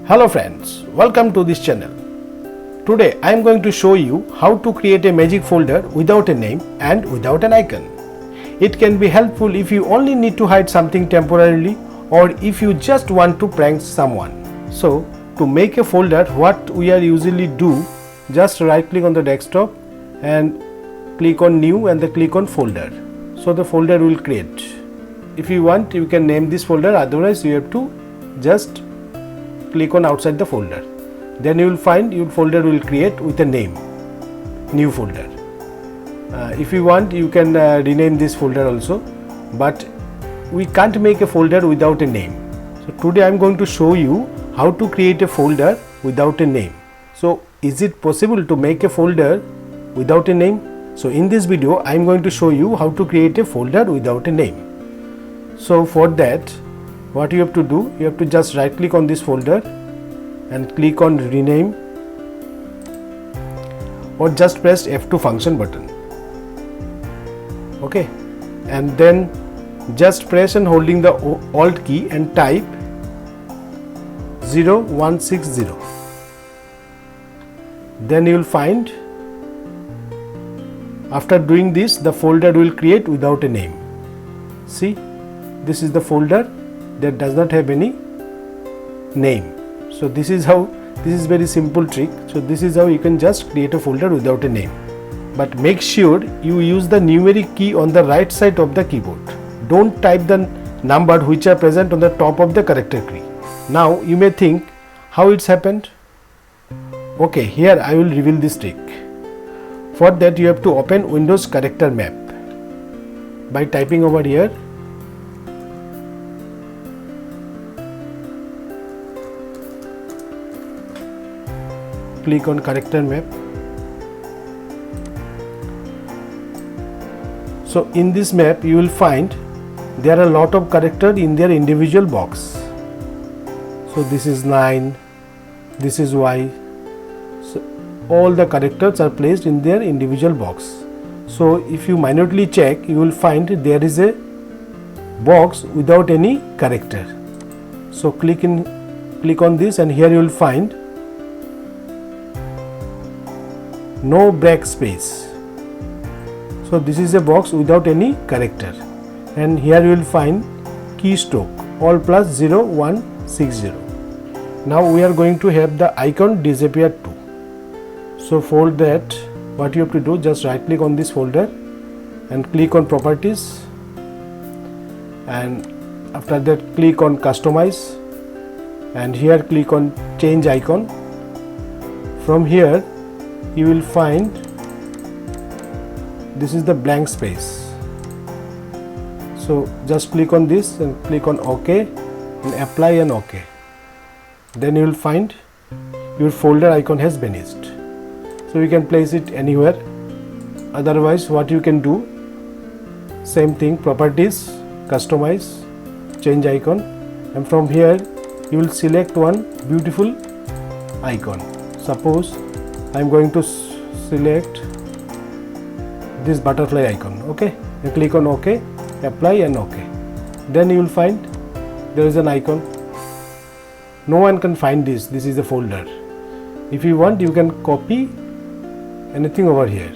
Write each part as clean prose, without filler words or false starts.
Hello friends, welcome to this channel. Today I am going to show you how to create a magic folder without a name and without an icon. It can be helpful if you only need to hide something temporarily or if you just want to prank someone. So to make a folder, what we are usually do, just right click on the desktop and click on new and then click on folder. So the folder will create. If you want, you can name this folder, otherwise you have to just click on outside the folder. Then you will find your folder will create with a name, new folder. If you want, you can rename this folder also, but we can't make a folder without a name. So today I am going to show you how to create a folder without a name. So is it possible to make a folder without a name? So in this video I am going to show you how to create a folder without a name. So for that, what you have to do, you have to just right click on this folder and click on rename, or just press F2 function button. Okay, and then just press and holding the Alt key and type 0160. Then you will find, after doing this, the folder will create without a name. See, this is the folder that does not have any name. So this is very simple trick. So this is how you can just create a folder without a name. But make sure you use the numeric key on the right side of the keyboard. Don't type the number which are present on the top of the character key. Now you may think how it's happened. Okay, here I will reveal this trick. For that you have to open Windows character map by typing over here . Click on character map. So in this map you will find there are a lot of characters in their individual box. So this is 9, this is Y. So all the characters are placed in their individual box. So if you minutely check, you will find there is a box without any character. So click on this and here you will find no break space. So this is a box without any character, and here you will find keystroke all plus 0160. Now we are going to have the icon disappear too. So for that, what you have to do, just right click on this folder and click on properties, and after that click on customize, and here click on change icon. From here you will find this is the blank space. So just click on this and click on OK and apply and OK. Then you will find your folder icon has vanished. So you can place it anywhere. Otherwise, what you can do, same thing, properties, customize, change icon, and from here you will select one beautiful icon. Suppose I am going to select this butterfly icon. Okay, you click on OK, apply and OK. Then you will find there is an icon. No one can find this. This is a folder. If you want, you can copy anything over here.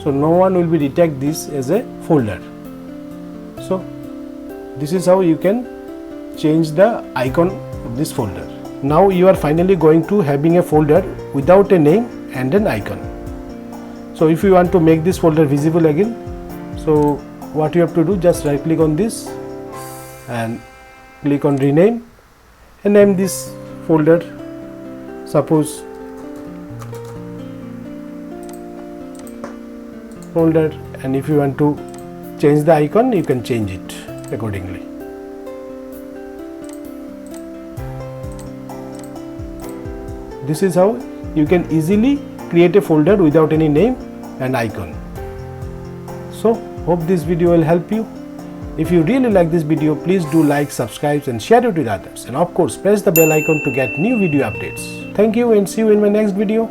So no one will be detect this as a folder. So this is how you can change the icon of this folder. Now you are finally going to having a folder without a name and an icon. So if you want to make this folder visible again, so what you have to do, just right click on this and click on rename and name this folder, suppose folder, and if you want to change the icon, you can change it accordingly. This is how you can easily create a folder without any name and icon. So hope this video will help you. If you really like this video, please do like, subscribe and share it with others, and of course press the bell icon to get new video updates. Thank you and see you in my next video.